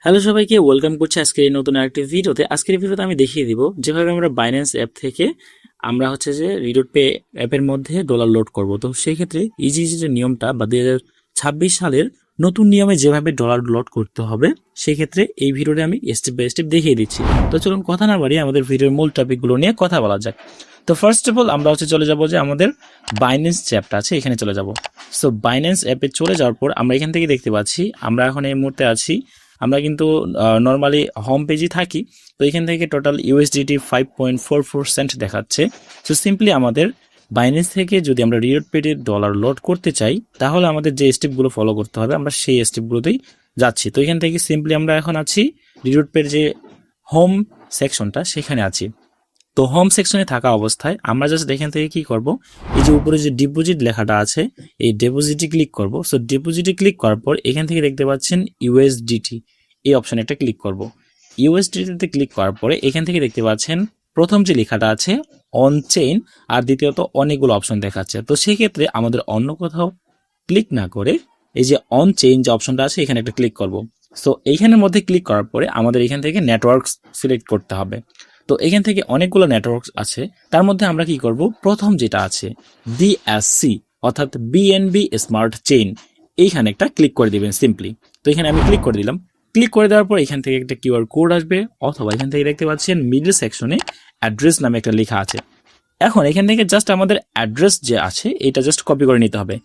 Hello সবাইকে welcome করছি আজকের এই নতুন আরেকটি ভিডিওতে। আজকের এই ভিডিওতে আমি দেখিয়ে দিব যেভাবে আমরা বাইন্যান্স অ্যাপ থেকে আমরা হচ্ছে যে রিডট পে অ্যাপের মধ্যে ডলার লোড করব। তো সেই ক্ষেত্রে ইজি যে নিয়মটা বা 2026 সালের নতুন নিয়মে যেভাবে ডলার লোড করতে হবে সেই ক্ষেত্রে এই ভিডিওতে আমি স্টেপ বাই স্টেপ দেখিয়ে দিচ্ছি। তো চলুন কথা না বাড়িয়ে আমাদের ভিডিওর মূল টপিকগুলো নিয়ে কথা বলা যাক। তো ফার্স্ট অফ অল আমরা হচ্ছে চলে যাব যে আমাদের বাইন্যান্স যে অ্যাপটা আছে এখানে চলে যাব। সো বাইন্যান্স অ্যাপে চলে যাওয়ার পর আমরা এখান থেকে দেখতে পাচ্ছি আমরা এখন এই মুহূর্তে আছি, আমরা কিন্তু নর্মালি হোম পেজই থাকি। তো এখান থেকে টোটাল ইউএসডিটি 5.44 সেন্ট দেখাচ্ছে। সো সিম্পলি আমাদের বাইন্যান্স থেকে যদি আমরা রিডট পেডে ডলার লোড করতে চাই তাহলে আমাদের যে স্টেপগুলো ফলো করতে হবে আমরা সেই স্টেপগুলোতেই যাচ্ছি। তো এখান থেকে সিম্পলি আমরা এখন আছি রিডট পেড যে হোম সেকশনটা সেখানে আছি। তো হোম সেকশনে থাকা অবস্থায় আমরা জাস্ট এখান থেকে কি করব, এই যে উপরে যে ডিপোজিট লেখাটা আছে এই ডিপোজিটে ক্লিক করব। সো ডিপোজিটে ক্লিক করার পর এখান থেকে দেখতে পাচ্ছেন ইউএসডিটি এই অপশনে একটা ক্লিক করব। ইউএসডিটিতে ক্লিক করার পরে এখান থেকে দেখতে পাচ্ছেন প্রথম যে লেখাটা আছে অন চেইন, আর দ্বিতীয়ত অনেকগুলো অপশন দেখাচ্ছে। তো সেই ক্ষেত্রে আমাদের অন্য কোথাও ক্লিক না করে এই যে অন চেইন যে অপশনটা আছে এখানে একটা ক্লিক করব। সো এইখানের মধ্যে ক্লিক করার পরে আমাদের এখান থেকে নেটওয়ার্ক সিলেক্ট করতে হবে। তো এখান থেকে অনেকগুলো নেটওয়ার্ক আছে, তার মধ্যে আমরা কি করব, প্রথম যেটা আছে বিএসসি অর্থাৎ বিএনবি স্মার্ট চেইন, এইখানে একটা ক্লিক করে দিবেন সিম্পলি। তো এখানে আমি ক্লিক করে দিলাম। ক্লিক করে দেওয়ার পর এখান থেকে একটা কিউআর কোড আসবে, অথবা এখান থেকে দেখতে পাচ্ছেন মিডল সেকশনে অ্যাড্রেস নামে একটা লেখা আছে। এখন এখান থেকে জাস্ট আমাদের অ্যাড্রেস যে আছে এটা জাস্ট কপি করে নিতে হবে।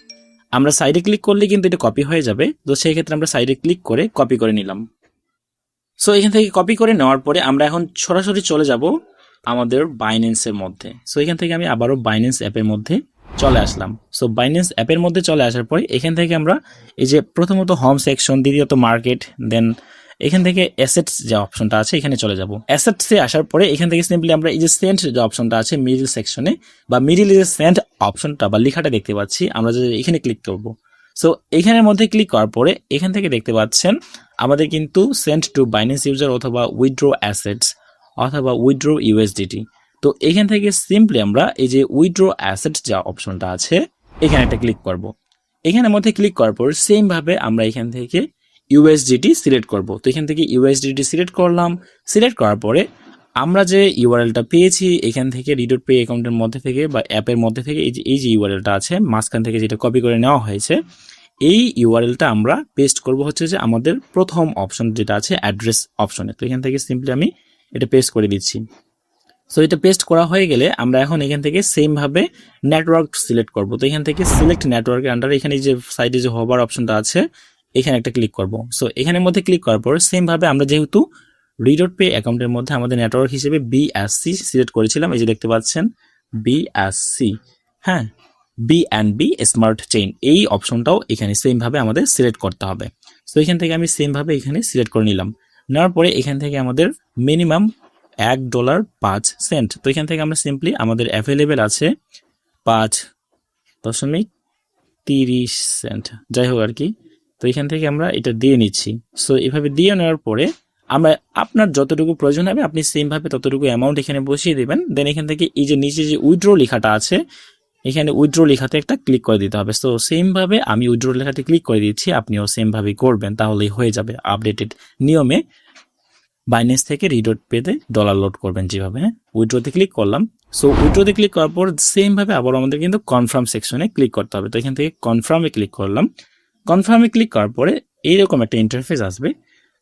আমরা সাইডে ক্লিক করলে কিন্তু এটা কপি হয়ে যাবে। তো সেই ক্ষেত্রে আমরা সাইডে ক্লিক করে কপি করে নিলাম। সো এখান থেকে কপি করে নেওয়ার পরে আমরা এখন সরাসরি চলে যাব আমাদের বাইন্যান্সের মধ্যে। সো এখান থেকে আমি আবারও বাইন্যান্স অ্যাপের মধ্যে চলে আসলাম। সো বাইন্যান্স অ্যাপের মধ্যে চলে আসার পরে এখান থেকে আমরা এই যে প্রথমত হোম সেকশন, দ্বিতীয়ত মার্কেট, দেন এখান থেকে অ্যাসেটস যে অপশনটা আছে এখানে চলে যাব। অ্যাসেটসে আসার পরে এখান থেকে সিম্পলি আমরা এই যে সেন্ট যে অপশনটা আছে মিডল সেকশনে বা মিডিল যে সেন্ট অপশনটা বা লেখাটা দেখতে পাচ্ছি আমরা যে এখানে ক্লিক করব। সো এখানের মধ্যে ক্লিক করার পরে এখান থেকে দেখতে পাচ্ছেন আমাদের কিন্তু সেন্ড টু বাইন্যান্স ইউজার অথবা উইথড্র অ্যাসেটস অথবা উইথড্র ইউএসডিটি। তো এখান থেকে সিম্পলি আমরা এই যে উইথড্র অ্যাসেটস যা অপশনটা আছে এখানে একটা ক্লিক করব। এখানের মধ্যে ক্লিক করার পর সেম ভাবে আমরা এখান থেকে ইউএসডিটি সিলেক্ট করব। তো এখান থেকে ইউএসডিটি সিলেক্ট করলাম। সিলেক্ট করার পরে আমরা যে ইউআরএলটা পেয়েছি এখান থেকে রিডট পে অ্যাকাউন্টের মধ্যে থেকে বা অ্যাপের মধ্যে থেকে এই যে ইউআরএলটা আছে মাঝখান থেকে যেটা কপি করে নেওয়া হয়েছে এই ইউআরএলটা আমরা পেস্ট করব হচ্ছে যে আমাদের প্রথম অপশন যেটা আছে অ্যাড্রেস অপশনে। তো এখান থেকে সিম্পলি আমি এটা পেস্ট করে দিচ্ছি। সো এটা পেস্ট করা হয়ে গেলে আমরা এখন এখান থেকে সেম ভাবে নেটওয়ার্ক সিলেক্ট করব। তো এখান থেকে সিলেক্ট নেটওয়ার্কের আন্ডারে এখানে যে সাইডে যে হোভার অপশনটা আছে এখানে একটা ক্লিক করব। সো এখানের মধ্যে ক্লিক করার পর সেম ভাবে আমরা যেহেতু রিডট পে অ্যাকাউন্টের মধ্যে আমাদের নেটওয়ার্ক হিসেবে বিএসসি সিলেক্ট করেছিলাম, এই যে দেখতে পাচ্ছেন বিএসসি, হ্যাঁ, বিএনবি স্মার্ট চেইন, এই অপশনটাও এখানে সেম ভাবে আমাদের সিলেক্ট করতে হবে। সো এখান থেকে আমি সেম ভাবে এখানে সিলেক্ট করে নিলাম। নেওয়ার পরে এখান থেকে আমাদের মিনিমাম $1.05। তো এখান থেকে আমরা সিম্পলি আমাদের অ্যাভেলেবেল আছে 5.30 সেন্ট, যাই হোক আর কি। তো এখান থেকে আমরা এটা দিয়ে নিচ্ছি। সো এভাবে দিয়ে নেওয়ার পরে আমরা আপনার যতটুকু প্রয়োজন হবে আপনি সেম ভাবে ততটুকু অ্যামাউন্ট এখানে বসিয়ে দেবেন। দেন এখান থেকে এই যে নিচে যে উইথড্র লেখাটা আছে এখানে উইথড্র লেখাতে একটা ক্লিক করে দিতে হবে। সো সেম ভাবে আমি উইথড্র লেখাতে ক্লিক করে দিচ্ছি, আপনিও সেম ভাবেই করবেন, তাহলেই হয়ে যাবে। আপডেটেড নিয়মে বাইন্যান্স থেকে রিডট পেতে ডলার লোড করবেন যেভাবে। হ্যাঁ, উইথড্রতে ক্লিক করলাম। সো উইথড্রতে ক্লিক করার পর সেম ভাবে আবার আমাদের কিন্তু কনফার্ম সেকশনে ক্লিক করতে হবে। তো এখান থেকে কনফার্মে ক্লিক করলাম। কনফার্মে ক্লিক করার পরে এইরকম একটা ইন্টারফেস আসবে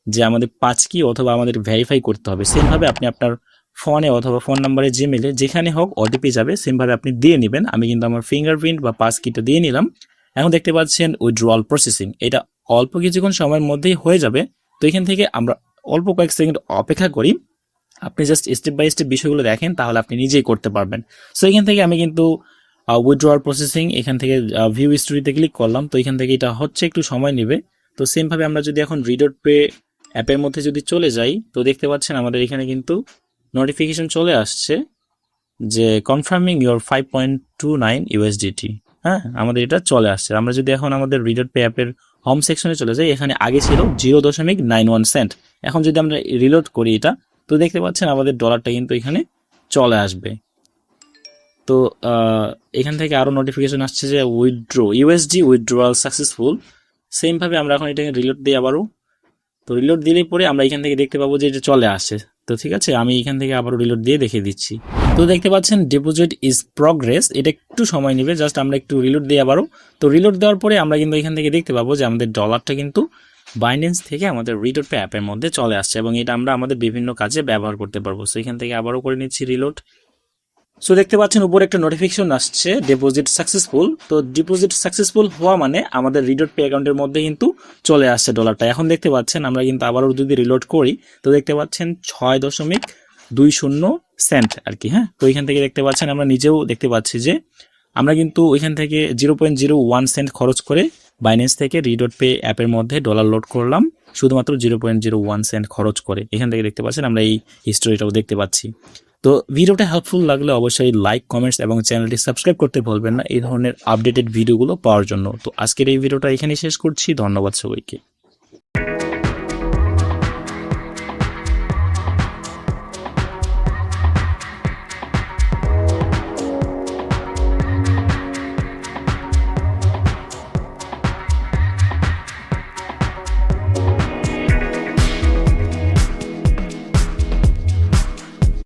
যে আমাদের 5 কি অথবা আমাদের ভেরিফাই করতে হবে। সেম ভাবে আপনি আপনার ফোনে অথবা ফোন নাম্বারে জিমেলে যেখানে হোক ওটিপি যাবে সেম ভাবে আপনি দিয়ে নেবেন। আমি কিন্তু আমার ফিঙ্গারপ্রিন্ট বা পাস কিটা দিয়ে নিলাম। এখন দেখতে পাচ্ছেন উইথড্রয়াল প্রসেসিং, এটা অল্প কিছুক্ষণ সময়ের মধ্যেই হয়ে যাবে। তো এখান থেকে আমরা অল্প কয়েক সেকেন্ড অপেক্ষা করি। আপনি জাস্ট স্টেপ বাই স্টেপ বিষয়গুলো দেখেন তাহলে আপনি নিজেই করতে পারবেন। সো এখান থেকে আমি কিন্তু উইথড্রয়াল প্রসেসিং এখান থেকে ভিউ স্টোরিতে ক্লিক করলাম। তো এখান থেকে এটা হচ্ছে একটু সময় নেবে। তো সেম ভাবে আমরা যদি এখন রিডট পে অ্যাপের মধ্যে যদি চলে যাই তো দেখতে পাচ্ছেন আমাদের এখানে কিন্তু নোটিফিকেশন চলে আসছে যে কনফার্মিং ইউর 5.29 ইউএসডিটি। হ্যাঁ, আমাদের এটা চলে আসছে। আমরা যদি এখন আমাদের রিডট পে অ্যাপের হোম সেকশনে চলে যাই এখানে আগে ছিল 0.91 সেন্ট। এখন যদি আমরা রিলোড করি এটা তো দেখতে পাচ্ছেন আমাদের ডলারটা কিন্তু এখানে চলে আসবে। তো এখান থেকে আরো নোটিফিকেশন আসছে যে withdraw USD withdrawal successful. Same ভাবে আমরা এখন এটাকে রিলোড দিই আবারও। তো রিলোড দিলে পরে আমরা এখান থেকে দেখতে পাবো যে এটা চলে আসছে। তো ঠিক আছে, আমি এখান থেকে আবারও রিলোড দিয়ে দেখিয়ে দিচ্ছি। তো দেখতে পাচ্ছেন ডিপোজিট ইজ প্রগ্রেস, এটা একটু সময় নেবে, জাস্ট আমরা একটু রিলোড দিই আবারও। তো রিলোড দেওয়ার পরে আমরা কিন্তু এখান থেকে দেখতে পাবো যে আমাদের ডলারটা কিন্তু বাইন্যান্স থেকে আমাদের রিলোড পে অ্যাপের মধ্যে চলে আসছে এবং এটা আমরা আমাদের বিভিন্ন কাজে ব্যবহার করতে পারবো। সো এখান থেকে আবারও করে নিচ্ছি রিলোড। সো দেখতে পাচ্ছেন উপরে একটা নোটিফিকেশন আসছে ডিপোজিট সাকসেসফুল। তো ডিপোজিট সাকসেসফুল হওয়া মানে আমাদের রিলোড পে অ্যাকাউন্টের মধ্যে কিন্তু চলে আসছে ডলারটা। এখন দেখতে পাচ্ছেন আমরা কিন্তু আবারও যদি রিলোড করি তো দেখতে পাচ্ছেন 6.20 সেন্ট আর কি। হ্যাঁ, তো এখান থেকে দেখতে পাচ্ছেন আমরা নিজেও দেখতে পাচ্ছি যে আমরা কিন্তু ওইখান থেকে 0.01 সেন্ট খরচ করে বাইন্যান্স থেকে রিডট পে অ্যাপের মধ্যে ডলার লোড করলাম শুধুমাত্র 0.01 সেন্ট খরচ করে। এখান থেকে দেখতে পাচ্ছেন আমরা এই হিস্টোরিটাও দেখতে পাচ্ছি। তো ভিডিওটা হেল্পফুল লাগলে অবশ্যই লাইক, কমেন্টস এবং চ্যানেলটি সাবস্ক্রাইব করতে ভুলবেন না এই ধরনের আপডেটেড ভিডিওগুলো পাওয়ার জন্য। তো আজকের এই ভিডিওটা এখানেই শেষ করছি। ধন্যবাদ সবাইকে।